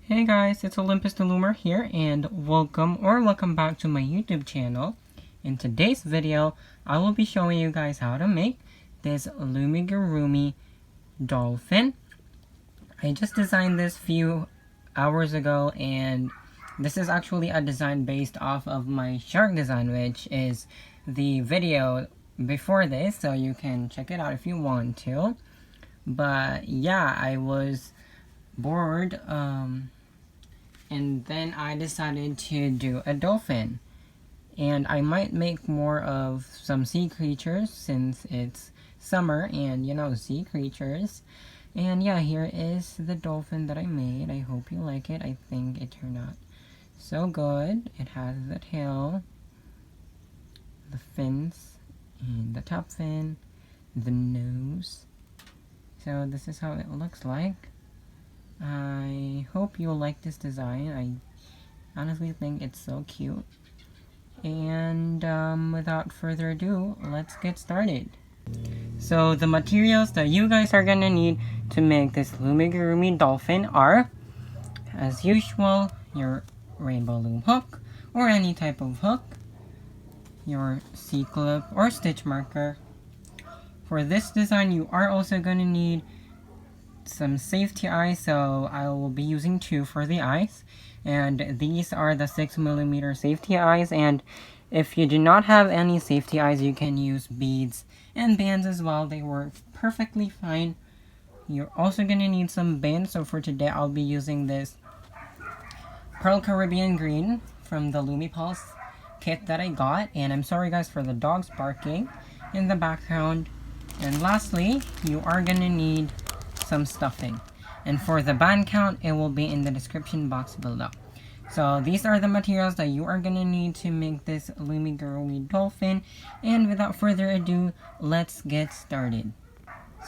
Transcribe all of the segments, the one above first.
Hey guys, it's Olympus the Loomer here, and welcome back to my YouTube channel. In today's video, I will be showing you guys how to make this Loomigurumi Dolphin. I just designed this few hours ago, and this is actually a design based off of my shark design, which is the video before this, so you can check it out if you want to. But yeah, I was bored, and then I decided to do a dolphin. And I might make more of some sea creatures since it's summer and, you know, sea creatures. And yeah, here is the dolphin that I made. I hope you like it. I think it turned out so good. It has the tail, the fins, and the top fin, the nose. So this is how it looks like. I hope you'll like this design. I honestly think it's so cute. And without further ado, let's get started. So the materials that you guys are gonna need to make this Loomigurumi Dolphin are, as usual, your rainbow loom hook or any type of hook, your C-clip or stitch marker. For this design, you are also gonna need some safety eyes, so I will be using 2 for the eyes, and these are the 6mm safety eyes. And if you do not have any safety eyes, you can use beads and bands as well. They work perfectly fine. You're also gonna need some bands, so for today I'll be using this Pearl Caribbean Green from the Loomipulse kit that I got. And I'm sorry guys for the dogs barking in the background. And lastly, you are gonna need some stuffing, and for the band count, it will be in the description box below. So these are the materials that you are gonna need to make this Loomigurumi Dolphin, and without further ado, let's get started.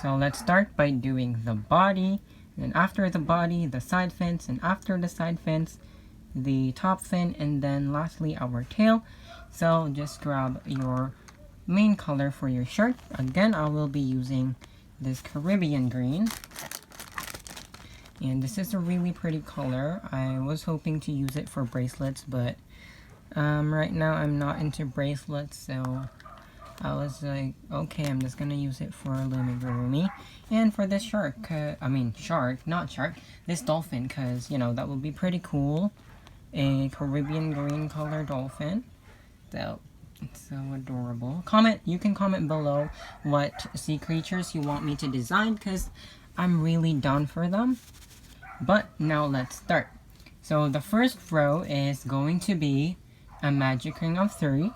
So let's start by doing the body, and after the body, the side fins, and after the side fins, the top fin, and then lastly our tail. So just grab your main color for your shirt. Again, I will be using this Caribbean green, and this is a really pretty color. I was hoping to use it for bracelets, but right now I'm not into bracelets, so I was like, okay, I'm just gonna use it for Loomigurumi. And for this this dolphin, because, you know, that would be pretty cool. A Caribbean green color dolphin. So it's so adorable. You can comment below what sea creatures you want me to design, because I'm really down for them. But now let's start. So the first row is going to be a magic ring of 3.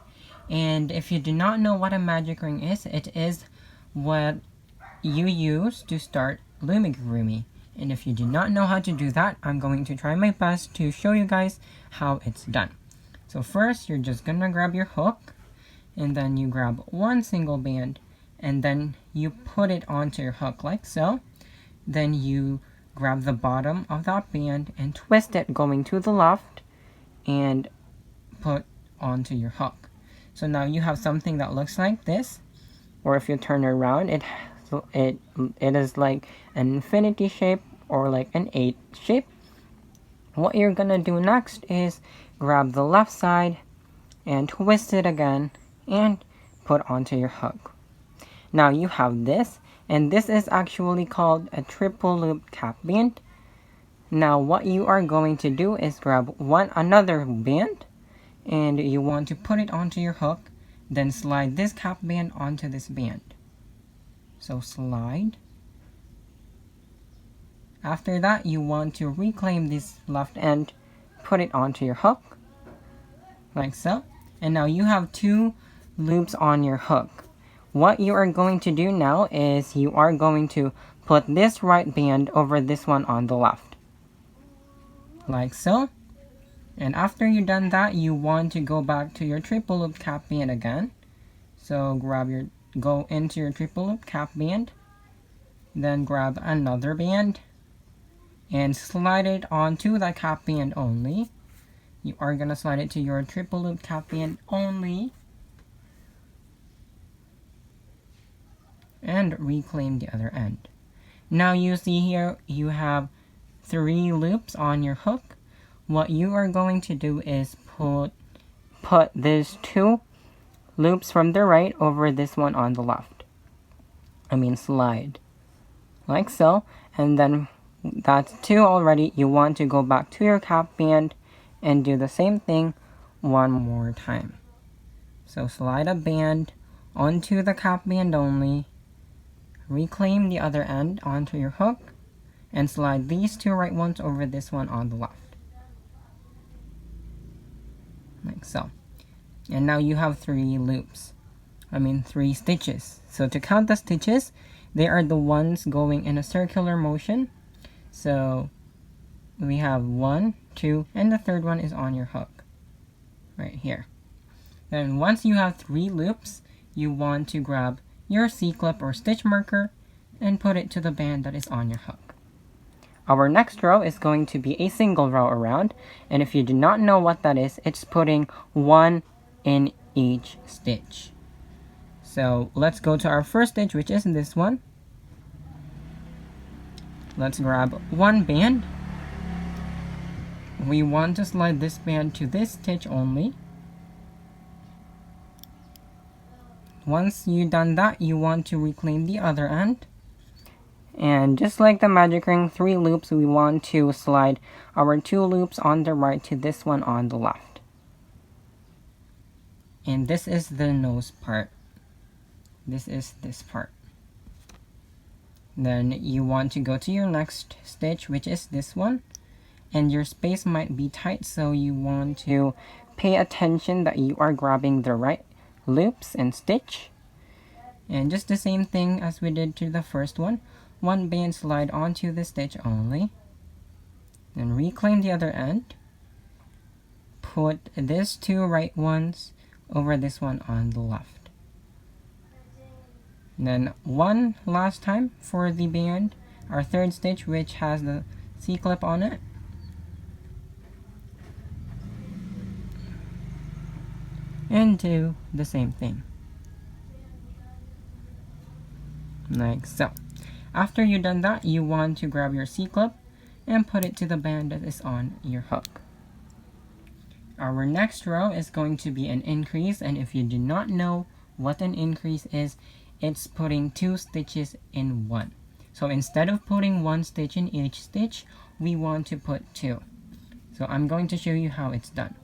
And if you do not know what a magic ring is, it is what you use to start Loomigurumi. And if you do not know how to do that, I'm going to try my best to show you guys how it's done. So first, you're just gonna grab your hook, and then you grab one single band, and then you put it onto your hook like so. Then you grab the bottom of that band and twist it going to the left and put onto your hook. So now you have something that looks like this, or if you turn it around, it is like an infinity shape or like an 8 shape. What you're gonna do next is grab the left side and twist it again and put onto your hook. Now you have this, and this is actually called a triple loop cap band. Now what you are going to do is grab another band, and you want to put it onto your hook, then slide this cap band onto this band. So slide. After that, you want to reclaim this left end, put it onto your hook, like so. And now you have 2 loops on your hook. What you are going to do now is you are going to put this right band over this one on the left, like so. And after you've done that, you want to go back to your triple loop cap band again. So go into your triple loop cap band, then grab another band and slide it onto the cap band only. You are gonna slide it to your triple loop cap band only, and reclaim the other end. Now you see here you have 3 loops on your hook, what you are going to do is put these 2 loops from the right over this one on the left. Slide. Like so. And then that's 2 already. You want to go back to your cap band and do the same thing one more time. So slide a band onto the cap band only, reclaim the other end onto your hook, and slide these 2 right ones over this one on the left. Like so. And now you have 3 loops. 3 stitches. So to count the stitches, they are the ones going in a circular motion. So we have 1, 2, and the third one is on your hook. Right here. Then once you have 3 loops, you want to grab your C-clip or stitch marker and put it to the band that is on your hook. Our next row is going to be a single row around, and if you do not know what that is, it's putting 1 in each stitch. So let's go to our first stitch, which is this one. Let's grab 1 band. We want to slide this band to this stitch only. Once you've done that, you want to reclaim the other end. And just like the magic ring, 3 loops, we want to slide our 2 loops on the right to this one on the left. And this is the nose part. This is this part. Then you want to go to your next stitch, which is this one. And your space might be tight, so you want to pay attention that you are grabbing the right loops and stitch. And just the same thing as we did to the first one. 1 band slide onto the stitch only. Then reclaim the other end. Put these 2 right ones over this one on the left. And then 1 last time for the band, our third stitch, which has the C-clip on it. And do the same thing. Like so. After you've done that, you want to grab your C-clip and put it to the band that is on your hook. Our next row is going to be an increase, and if you do not know what an increase is, it's putting 2 stitches in one. So instead of putting 1 stitch in each stitch, we want to put 2. So I'm going to show you how it's done.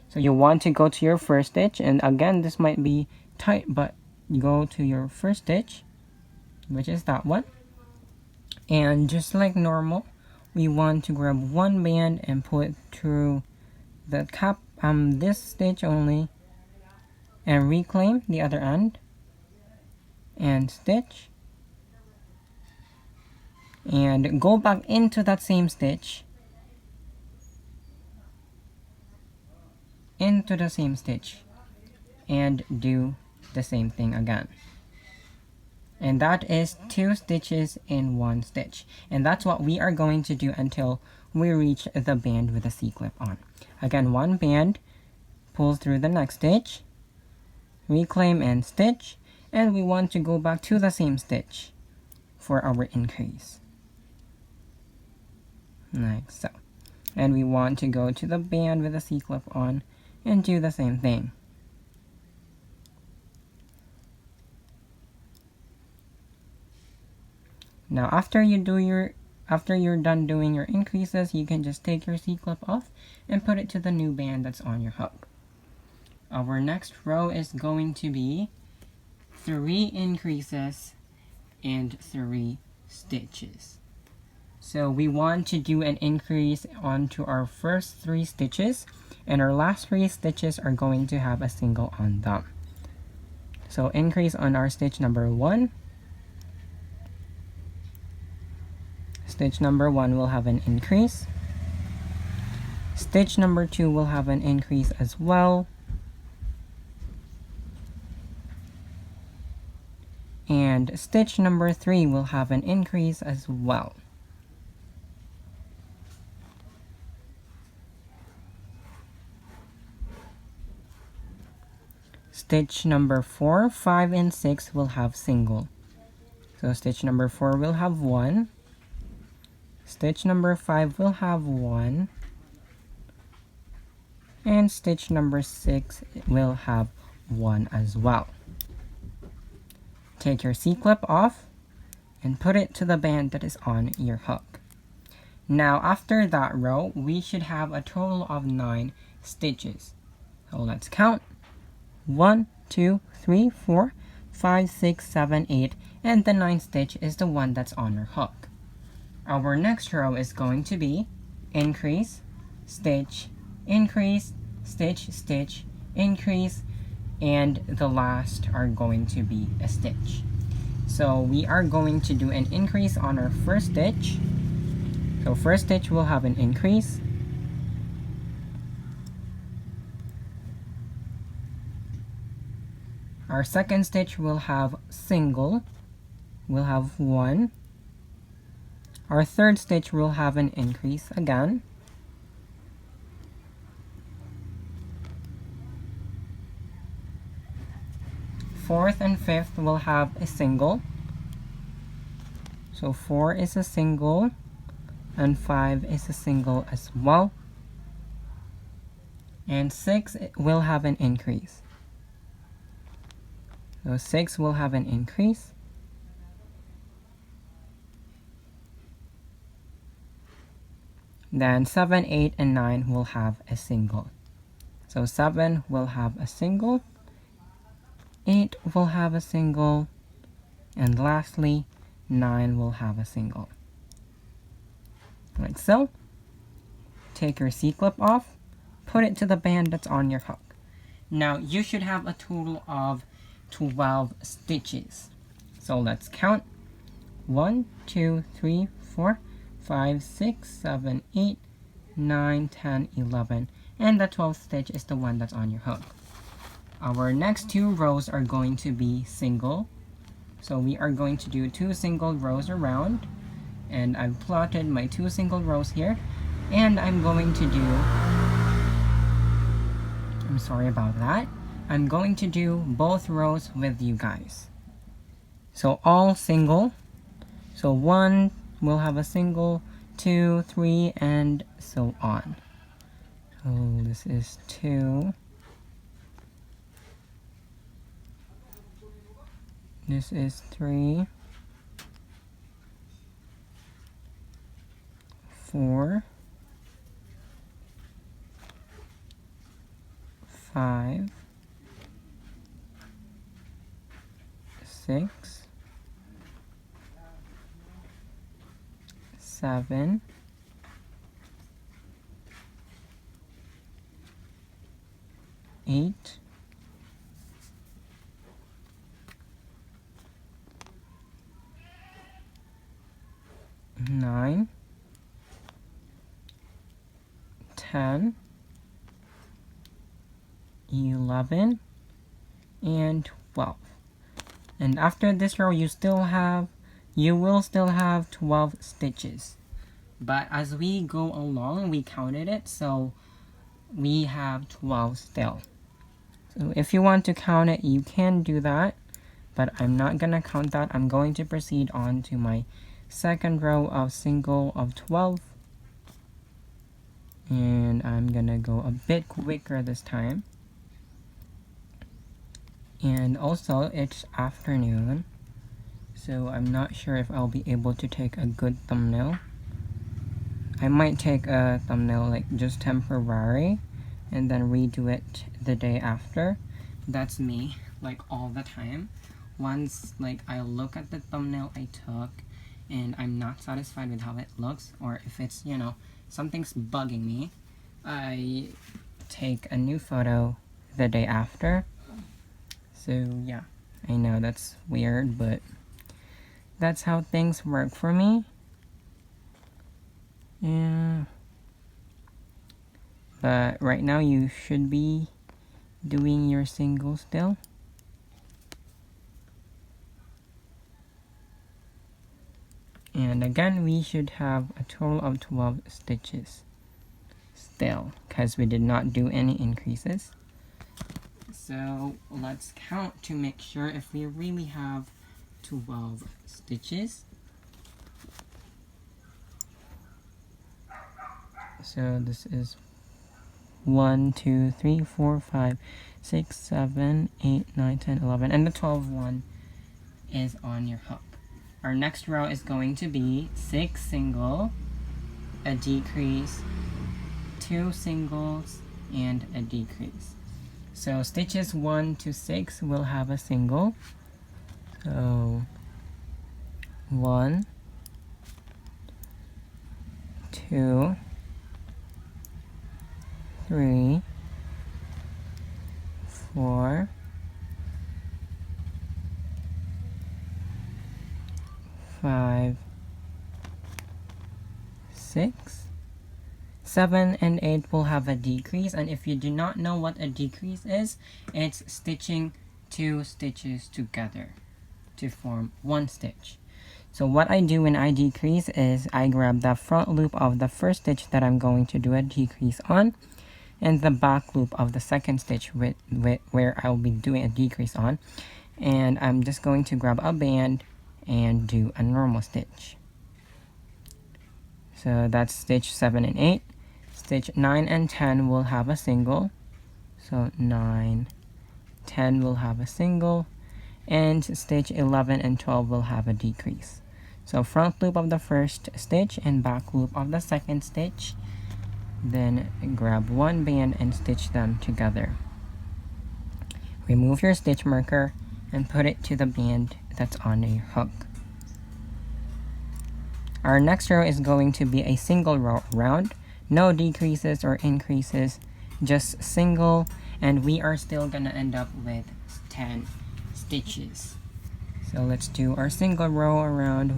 So you want to go to your first stitch, and again, this might be tight, but you go to your first stitch, which is that one. And just like normal, we want to grab 1 band and put through the cap, this stitch only, and reclaim the other end, and stitch, and go back into that same stitch, into the same stitch, and do the same thing again. And that is 2 stitches in 1 stitch. And that's what we are going to do until we reach the band with a C-clip on. Again, 1 band, pull through the next stitch, reclaim and stitch, and we want to go back to the same stitch for our increase. Like so. And we want to go to the band with a C-clip on and do the same thing. Now after you're done doing your increases, you can just take your C-clip off and put it to the new band that's on your hook. Our next row is going to be 3 increases and 3 stitches. So we want to do an increase onto our first 3 stitches, and our last 3 stitches are going to have a single on them. So increase on our stitch number 1. Stitch number 1 will have an increase. Stitch number 2 will have an increase as well. And stitch number 3 will have an increase as well. Stitch number 4, 5, and 6 will have single. So stitch number 4 will have 1. Stitch number 5 will have 1. And stitch number 6 will have 1 as well. Take your C-clip off and put it to the band that is on your hook. Now after that row, we should have a total of 9 stitches. So let's count. 1, 2, 3, 4, 5, 6, 7, 8, and the 9th stitch is the one that's on our hook. Our next row is going to be increase, stitch, increase, stitch, stitch, increase, and the last are going to be a stitch. So we are going to do an increase on our first stitch. So first stitch will have an increase. Our second stitch will have single. We'll have 1. Our third stitch will have an increase again. Fourth and fifth will have a single. So 4 is a single and 5 is a single as well. And 6 will have an increase. So 6 will have an increase. Then 7, 8, and 9 will have a single. So 7 will have a single. 8 will have a single, and lastly, 9 will have a single. Like so. Take your C-clip off, put it to the band that's on your hook. Now you should have a total of 12 stitches. So let's count. 1, 2, 3, 4, 5, 6, 7, 8, 9, 10, 11, and the 12th stitch is the one that's on your hook. Our next 2 rows are going to be single. So we are going to do 2 single rows around. And I've plotted my 2 single rows here. And I'm going to do... I'm sorry about that. I'm going to do both rows with you guys. So all single. So 1 will have a single, 2, 3, and so on. So this is 2. This is 3, 4, 5, 6, 7, 8, 9, 10, 11, and 12. And after this row, you will still have 12 stitches. But as we go along, we counted it, so we have 12 still. So if you want to count it, you can do that, but I'm not gonna count that. I'm going to proceed on to my second row of single of 12. And I'm gonna go a bit quicker this time. And also, it's afternoon, so I'm not sure if I'll be able to take a good thumbnail. I might take a thumbnail like just temporary and then redo it the day after. That's me, like all the time. Once like I look at the thumbnail I took and I'm not satisfied with how it looks, or if it's, you know, something's bugging me, I take a new photo the day after. So yeah, I know that's weird, but that's how things work for me. Yeah. But right now you should be doing your single still. And again, we should have a total of 12 stitches still, because we did not do any increases. So let's count to make sure if we really have 12 stitches. So this is 1, 2, 3, 4, 5, 6, 7, 8, 9, 10, 11, and the 12th one is on your hook. Our next row is going to be 6 single, a decrease, 2 singles, and a decrease. So stitches 1 to 6 will have a single. So 1, 2, 3, 4, 5, 6, 7, and 8 will have a decrease. And if you do not know what a decrease is, it's stitching 2 stitches together to form 1 stitch. So what I do when I decrease is I grab the front loop of the first stitch that I'm going to do a decrease on, and the back loop of the second stitch where I'll be doing a decrease on, and I'm just going to grab a band and do a normal stitch. So that's stitch 7 and 8. Stitch 9 and 10 will have a single. So 9, 10 will have a single, and stitch 11 and 12 will have a decrease. So front loop of the first stitch and back loop of the second stitch. Then grab one band and stitch them together. Remove your stitch marker and put it to the band that's on your hook. Our next row is going to be a single row round. No decreases or increases, just single, and we are still gonna end up with 10 stitches. So let's do our single row around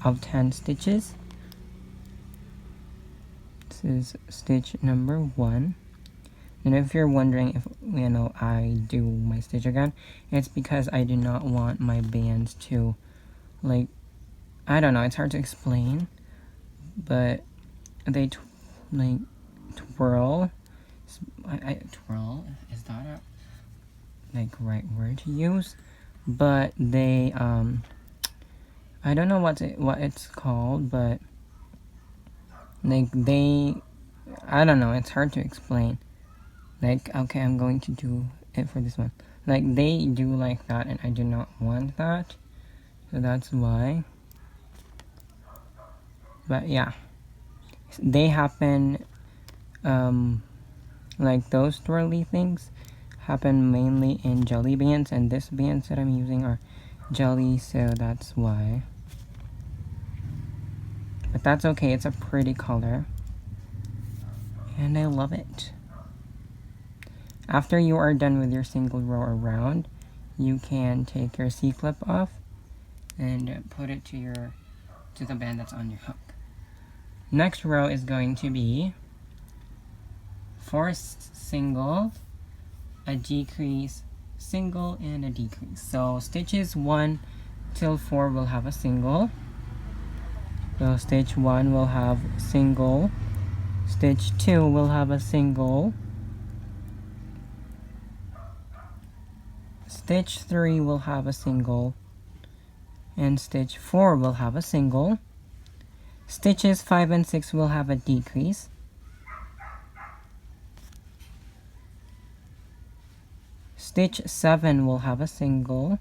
of 10 stitches. This is stitch number 1. And if you're wondering if I do my stitch again, it's because I do not want my bands to, like, I don't know, it's hard to explain, but they twirl. Twirl, is that a right word to use? But they I don't know what it's called, but I don't know, it's hard to explain. Okay, I'm going to do it for this one. They do like that, and I do not want that, so that's why. But yeah, they happen, those twirly things happen mainly in jelly bands, and this bands that I'm using are jelly, so that's why. But that's okay, it's a pretty color, and I love it. After you are done with your single row around, you can take your C-clip off and put it to the band that's on your hook. Next row is going to be 4 single, a decrease, single, and a decrease. So stitches 1 till 4 will have a single. So stitch 1 will have single, stitch 2 will have a single, stitch 3 will have a single, and stitch 4 will have a single. Stitches 5 and 6 will have a decrease. Stitch 7 will have a single.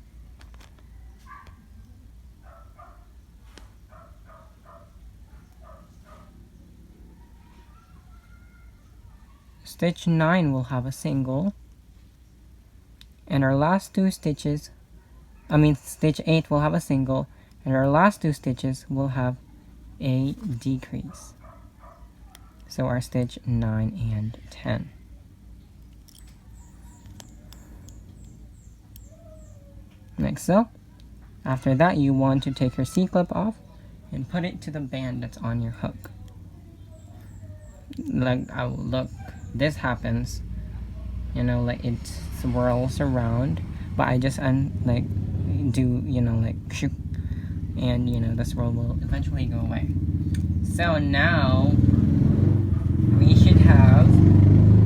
Stitch 9 will have a single. And our last 2 stitches, stitch 8 will have a single, and our last 2 stitches will have a decrease. So our stitch 9 and 10. Like so. After that, you want to take your C-clip off and put it to the band that's on your hook. Look, this happens, it swirls around, but I just shook, and the swirl will eventually go away. So now we should have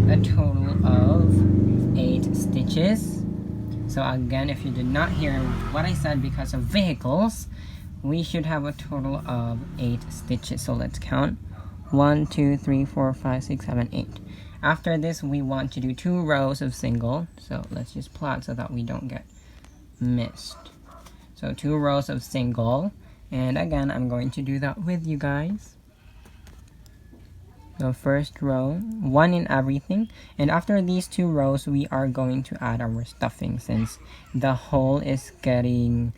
a total of 8 stitches. So again, if you did not hear what I said because of vehicles, we should have a total of 8 stitches. So let's count. 1, 2, 3, 4, 5, 6, 7, 8. After this, we want to do 2 rows of single. So let's just plot so that we don't get missed. So 2 rows of single. And again, I'm going to do that with you guys. So first row, 1 in everything. And after these 2 rows, we are going to add our stuffing since the hole is getting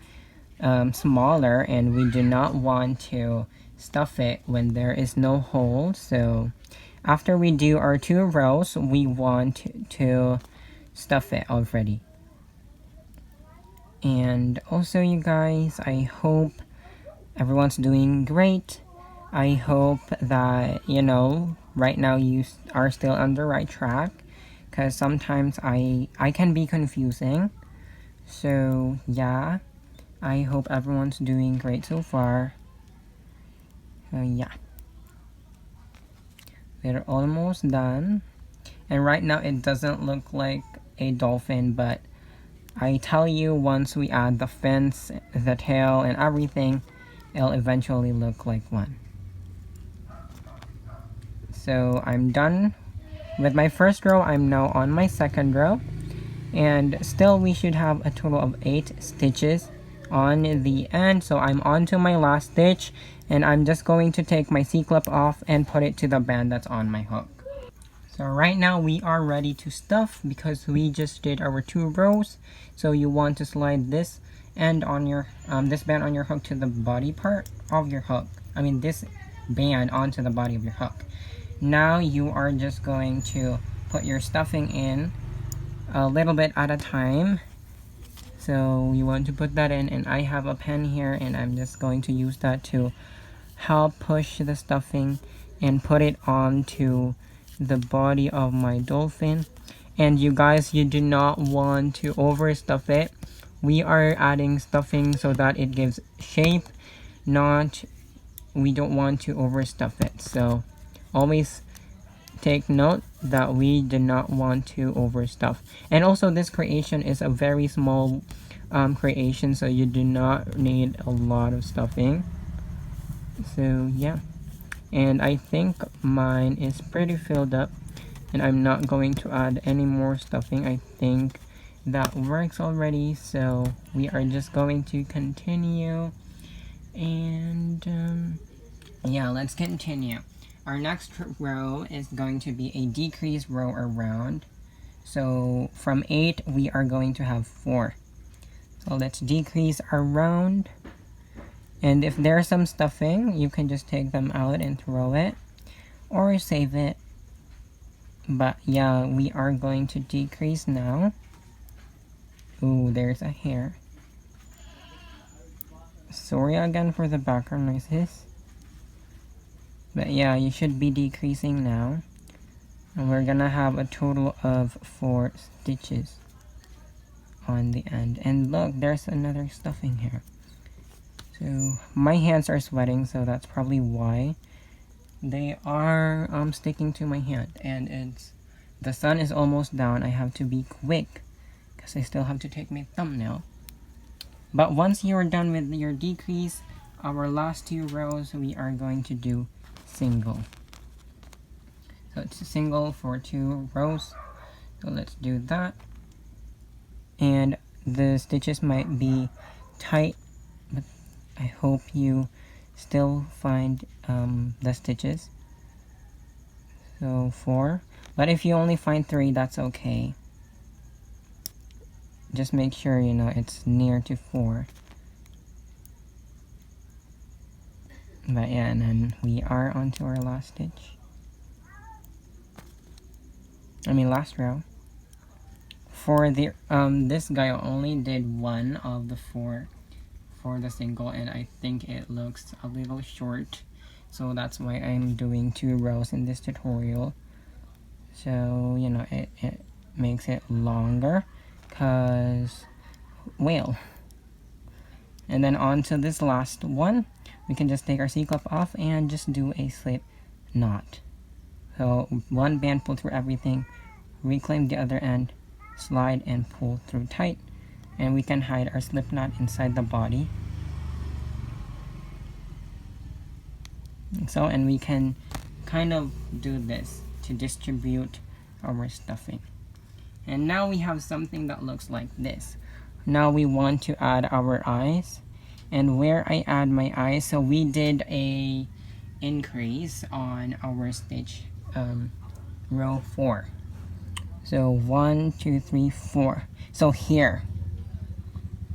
smaller and we do not want to stuff it when there is no hole. So after we do our 2 rows, we want to stuff it already. And also, you guys, I hope everyone's doing great. I hope that, you know, right now you are still on the right track, because sometimes I can be confusing. So yeah, I hope everyone's doing great so far. So yeah, we're almost done. And right now it doesn't look like a dolphin, but I tell you, once we add the fins, the tail, and everything, it'll eventually look like one. So I'm done with my first row. I'm now on my second row. And still we should have a total of 8 stitches on the end. So I'm on to my last stitch. And I'm just going to take my C-clip off and put it to the band that's on my hook. So right now we are ready to stuff because we just did our 2 rows. So you want to slide this end on your this band on your hook to the body part of your hook. I mean this band onto the body of your hook. Now you are just going to put your stuffing in a little bit at a time. So you want to put that in, and I have a pen here and I'm just going to use that to help push the stuffing and put it onto the body of my dolphin. And you guys, you do not want to overstuff it. We are adding stuffing so that it gives shape, we don't want to overstuff it. So always take note that we do not want to overstuff. And also this creation is a very small creation, so you do not need a lot of stuffing. So yeah, and I think mine is pretty filled up and I'm not going to add any more stuffing. I think that works already, so we are just going to continue. And yeah, let's continue. Our next row is going to be a decreased row around. So from 8 we are going to have 4. So let's decrease our round. And if there's some stuffing, you can just take them out and throw it or save it. But yeah, we are going to decrease now. Ooh, there's a hair. Sorry again for the background noises. But yeah, you should be decreasing now. And we're gonna have a total of 4 stitches on the end. And look, there's another stuffing here. So my hands are sweating, so that's probably why they are sticking to my hand. And the sun is almost down. I have to be quick because I still have to take my thumbnail. But once you're done with your decrease, our last 2 rows we are going to do single. So it's a single for 2 rows. So let's do that. And the stitches might be tight, but I hope you still find the stitches. So 4, but if you only find 3, that's okay. Just make sure, you know, it's near to 4. But yeah, and then we are onto our last stitch. Last row. For the this guy only did 1 of the 4 for the single, and I think it looks a little short, so that's why I'm doing 2 rows in this tutorial. So you know, it makes it longer, cause well. And then on to this last one, we can just take our C-clip off and just do a slip knot. So 1 band, pull through everything, reclaim the other end, slide and pull through tight, and we can hide our slip knot inside the body. So, and we can kind of do this to distribute our stuffing. And now we have something that looks like this. Now we want to add our eyes. And where I add my eyes, so we did a increase on our stitch row 4. So 1, 2, 3, 4. So here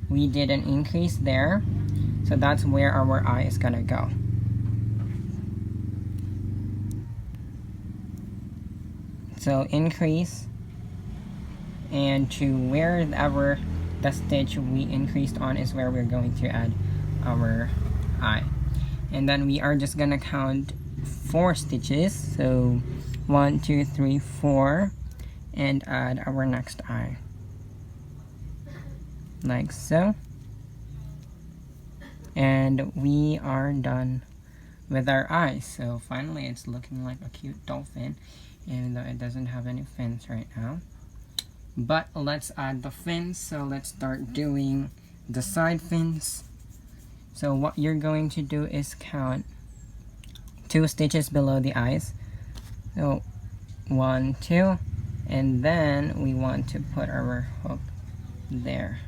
we did an increase there, so that's where our eye is gonna go. So increase, and to wherever the stitch we increased on is where we're going to add our eye. And then we are just gonna count 4 stitches, so 1, 2, 3, 4, and add our next eye, like so. And we are done with our eyes. So finally it's looking like a cute dolphin, even though it doesn't have any fins right now. But let's add the fins. So let's start doing the side fins. So what you're going to do is count 2 stitches below the eyes. So 1, 2, and then we want to put our hook there.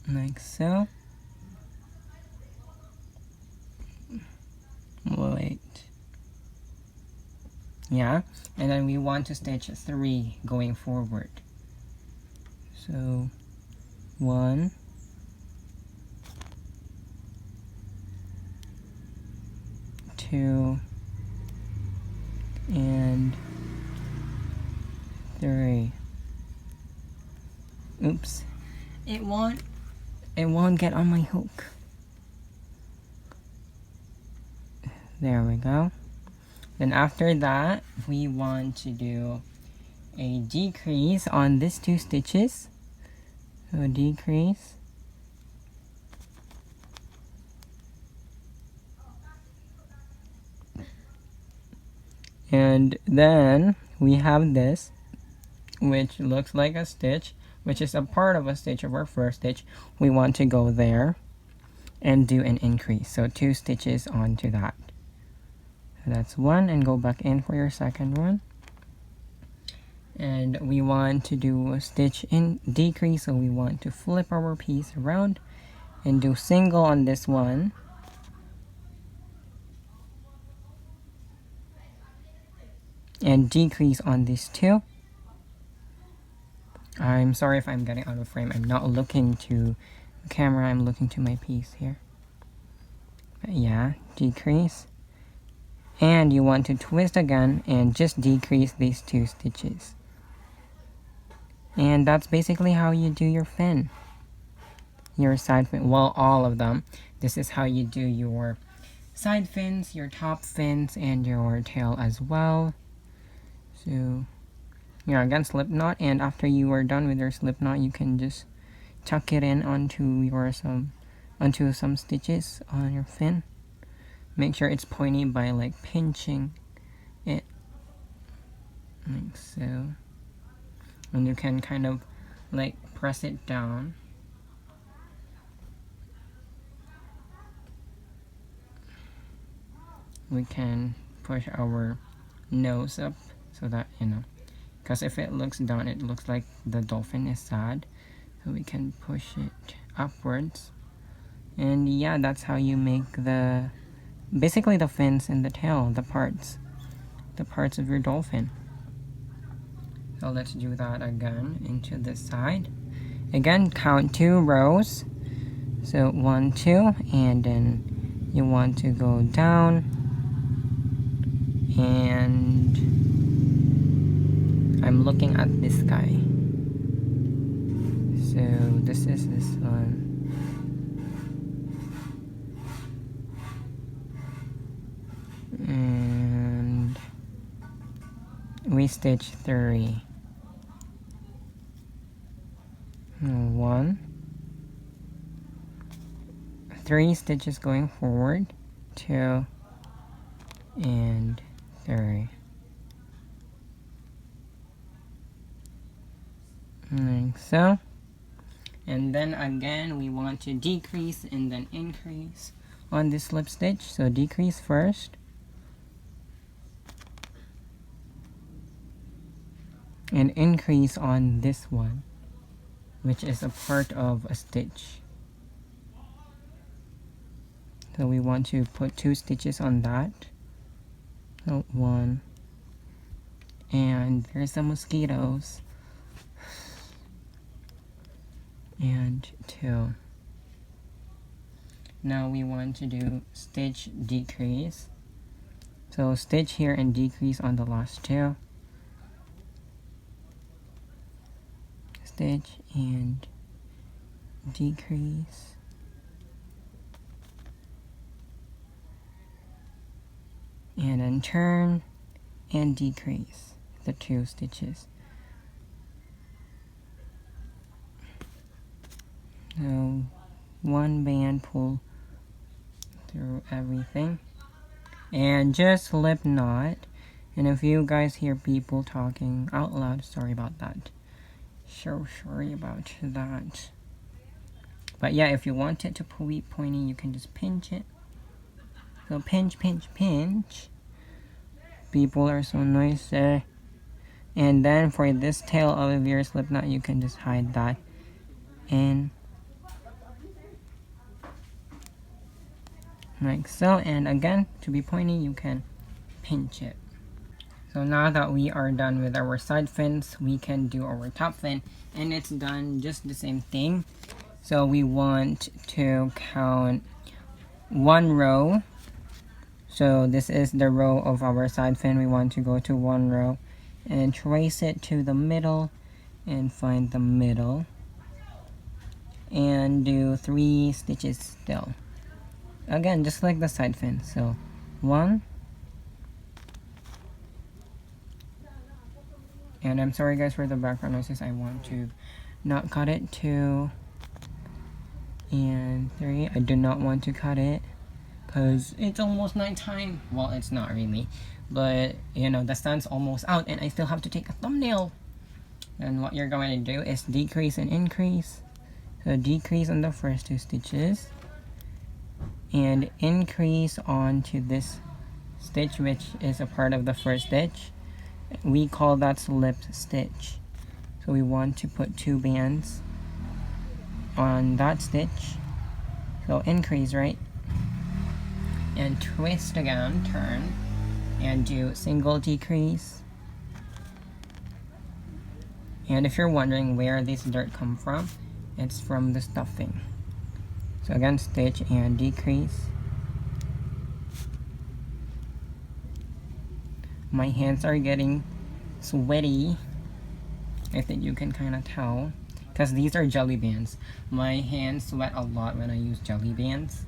Like so. Wait. Yeah, and then we want to stitch 3 going forward. So 1, 2, and 3. Oops. It won't get on my hook. There we go. Then after that, we want to do a decrease on these 2 stitches. So decrease. And then we have this, which looks like a stitch, which is a part of a stitch of our first stitch. We want to go there and do an increase. So 2 stitches onto that. So that's 1, and go back in for your second one. And we want to do a stitch in decrease, so we want to flip our piece around and do single on this one. And decrease on these 2. I'm sorry if I'm getting out of frame. I'm not looking to the camera, I'm looking to my piece here. But yeah, decrease. And you want to twist again and just decrease these 2 stitches. And that's basically how you do your fin. Your side fin, well, all of them. This is how you do your side fins, your top fins, and your tail as well. So yeah, again, slip knot, and after you are done with your slip knot, you can just tuck it in onto some stitches on your fin. Make sure it's pointy by like pinching it, like so. And you can kind of like press it down. We can push our nose up so that, you know, because if it looks down, it looks like the dolphin is sad. So we can push it upwards. And yeah, that's how you make basically the fins and the tail, the parts of your dolphin. So let's do that again into the side. Again, count 2 rows. So 1, 2, and then you want to go down, and I'm looking at this guy. So this is this one. And we stitch 3. 1, 3 stitches going forward, 2, and 3. Like so. And then again, we want to decrease and then increase on this slip stitch. So decrease first. And increase on this one, which is a part of a stitch. So we want to put 2 stitches on that. So 1. And there's some mosquitoes. And 2. Now we want to do stitch decrease. So stitch here and decrease on the last 2. Stitch and decrease. And then turn and decrease the 2 stitches. So 1 band pull through everything. And just slip knot. And if you guys hear people talking out loud, sorry about that. So sorry about that. But yeah, if you want it to be pointy, you can just pinch it. So pinch, pinch, pinch. People are so noisy. And then for this tail of your slip knot, you can just hide that in. Like so. And again, to be pointy, you can pinch it. So now that we are done with our side fins, we can do our top fin, and it's done just the same thing. So we want to count 1 row. So this is the row of our side fin. We want to go to 1 row and trace it to the middle and find the middle and do 3 stitches still. Again, just like the side fin. So 1. And I'm sorry guys for the background noises. I want to not cut it. 2 and 3. I do not want to cut it because it's almost nighttime. Well, it's not really, but you know, the sun's almost out and I still have to take a thumbnail. And what you're going to do is decrease and increase. So decrease on the first 2 stitches and increase onto this stitch, which is a part of the first stitch. We call that slip stitch. So we want to put 2 bands on that stitch. So increase, right? And twist again, turn, and do single decrease. And if you're wondering where this dirt come from, it's from the stuffing. So again, stitch and decrease. My hands are getting sweaty. I think you can kind of tell because these are jelly bands. My hands sweat a lot when I use jelly bands.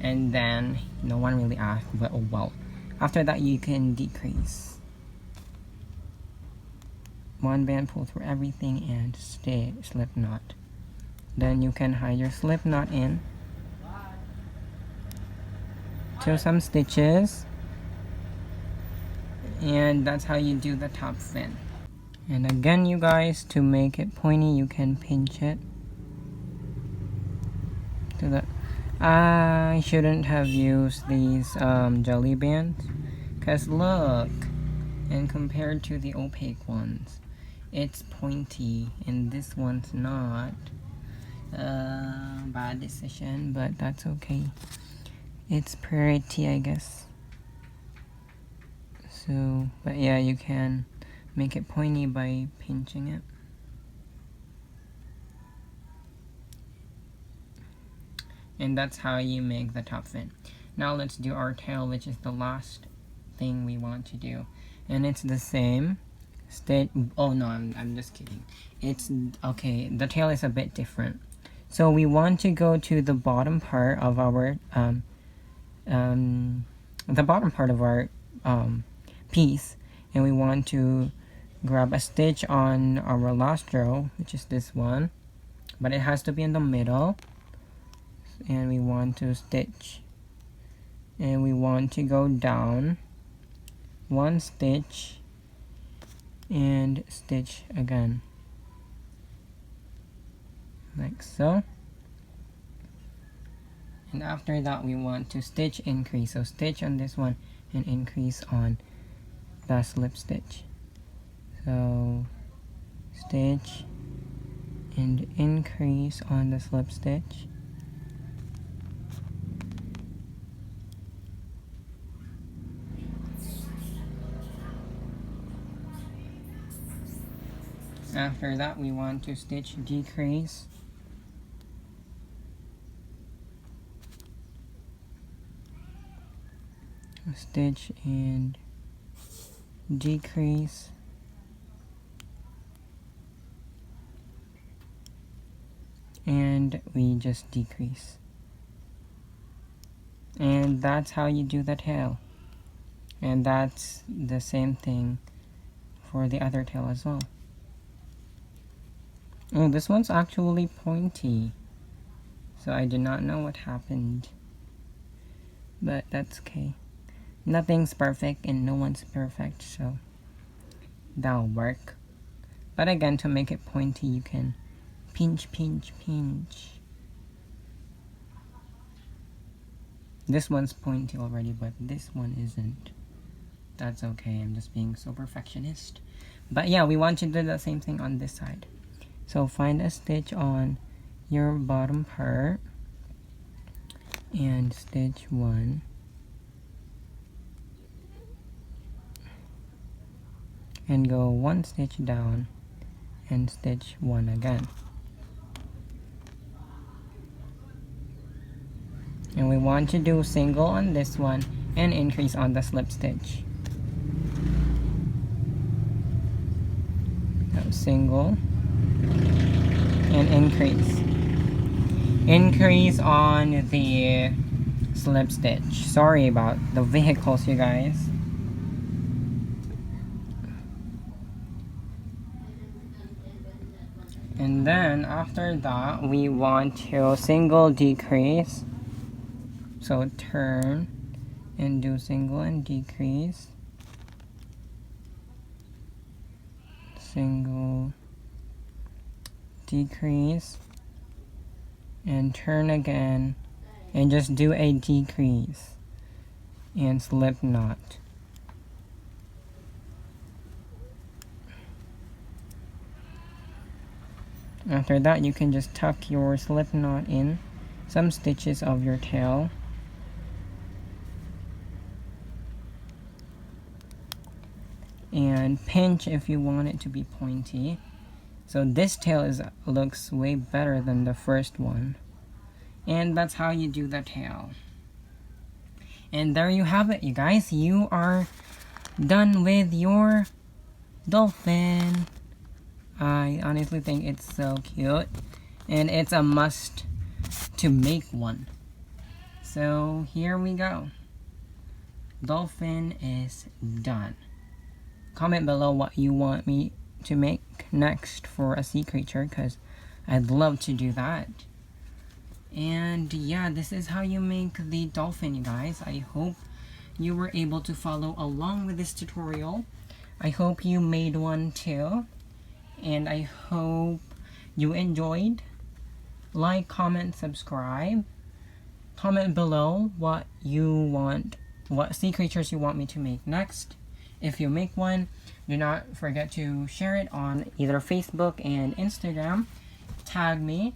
And then no one really asked, but oh well. After that, you can decrease. 1 band pull through everything and stay slip knot. Then you can hide your slip knot in to some stitches. And that's how you do the top fin. And again, you guys, to make it pointy, you can pinch it to the. I shouldn't have used these jelly bands, cause look, and compared to the opaque ones, it's pointy, and this one's not. Bad decision, but that's okay. It's pretty, I guess. So, but yeah, you can make it pointy by pinching it. And that's how you make the top fin. Now let's do our tail, which is the last thing we want to do. And it's the same. Oh no, I'm just kidding. It's, okay, the tail is a bit different. So we want to go to the bottom part of our, piece, and we want to grab a stitch on our last row, which is this one, but it has to be in the middle, and we want to stitch, and we want to go down 1 stitch and stitch again. like so. And after that, we want to stitch increase. So stitch on this one and increase on the slip stitch. So stitch and increase on the slip stitch. After that, we want to stitch decrease. Stitch and decrease. And we just decrease. And that's how you do the tail. And that's the same thing for the other tail as well. Oh, this one's actually pointy. So I do not know what happened. But that's okay. Nothing's perfect and no one's perfect, so that'll work. But again, to make it pointy, you can pinch, pinch, pinch. This one's pointy already, but this one isn't. That's okay, I'm just being so perfectionist. But yeah, we want to do the same thing on this side. So find a stitch on your bottom part and stitch one. And go one stitch down and stitch one again. And we want to do single on this one and increase on the slip stitch. So single and increase. Increase on the slip stitch. Sorry about the vehicles, you guys. And then after that, we want to single decrease. So turn and do single and decrease. Single, decrease, and turn again, and just do a decrease and slip knot. After that, you can just tuck your slip knot in some stitches of your tail. And pinch if you want it to be pointy. So this tail looks way better than the first one. And that's how you do the tail. And there you have it, you guys. You are done with your dolphin. I honestly think it's so cute. And it's a must to make one. So here we go. Dolphin is done. Comment below what you want me to make next for a sea creature, because I'd love to do that. And yeah, this is how you make the dolphin, you guys. I hope you were able to follow along with this tutorial. I hope you made one too. And I hope you enjoyed. Like, comment, subscribe. Comment below what you want, what sea creatures you want me to make next. If you make one, do not forget to share it on either Facebook and Instagram. Tag me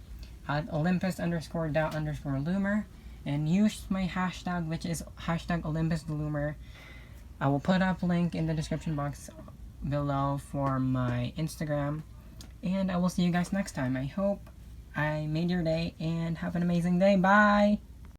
at Olympus_DA_Loomer and use my hashtag, which is #OlympusTheLoomer. I will put up a link in the description box below for my Instagram. And I will see you guys next time. I hope I made your day and have an amazing day. Bye!